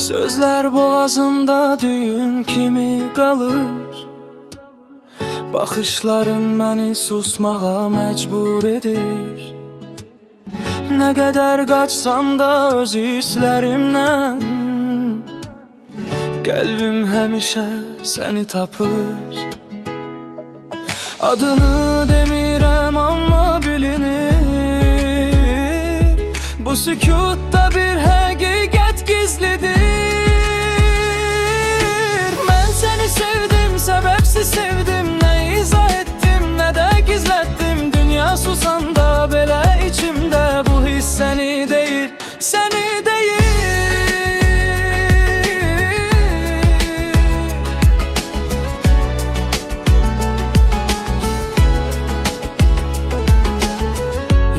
Sözler boğazımda düğün kimi qalır. Baxışların məni susmağa məcbur edir. Nə qədər qaçsam da öz hisslərimdən, qəlbim həmişə səni tapır. Adını demirəm amma bilinir. Bu sükutda bir həqiqət gizlidir. Mən səni sevdim, səbəbsiz sevdim. Nə izah etdim, nə də gizlətdim. Dünya susanda belə içimdə bu hiss səni deyir, səni deyir.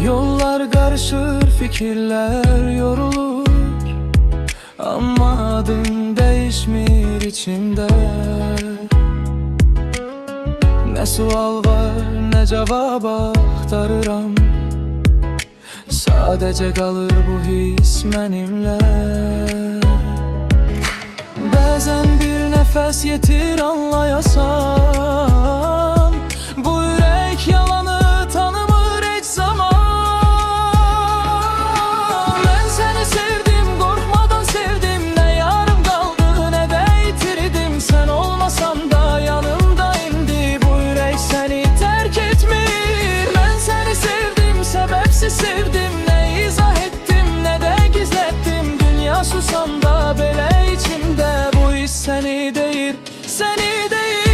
Yollar qarışır, fikirlər yorulur, amma adın dəyişmir içimdə. Nə sual var, nə cavab axtarıram. Sadəcə qalır bu hiss mənimlə. Bəzən bir nəfəs yetir anlayasan, bu ürək yalanı tanımır heç zaman. Mən səni sevdim, qorxmadan sevdim. Nə yarım qaldı, nə də itirdim. Sən olmasan da yanımda indi, bu ürək səni tərk etmir. Mən səni sevdim, səbəbsiz sevdim. Nə izah etdim, nə də gizlətdim. Dünya susanda belə içimdə bu hiss səni deyir, səni deyir.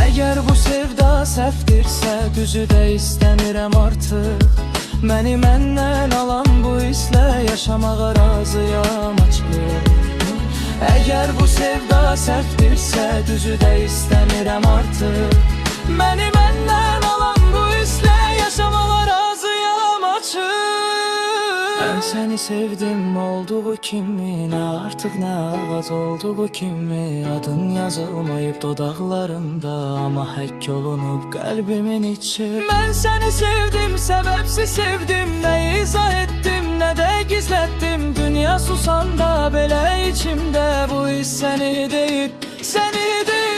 Əgər bu sevda səhvdirsə, düzü də istəmirəm artıq. Məni məndən alan bu hisslə yaşamağa razıyam açıq. Əgər bu sevda səhvdirsə, düzü də istəmirəm artıq. Məni məndən alan bu hisslə yaşamağa razıyam açıq. Mən səni sevdim olduğu kimi, nə artıq nə ağac olduğu kimi. Adın yazılmayıb dodaqlarımda, amma həkk olunub qəlbimin içi. Mən səni sevdim, səbəbsiz sevdim. Nə izah etdim, nə də gizlətdim. Dünya susanda belə içimdə bu hiss səni deyir, səni deyir.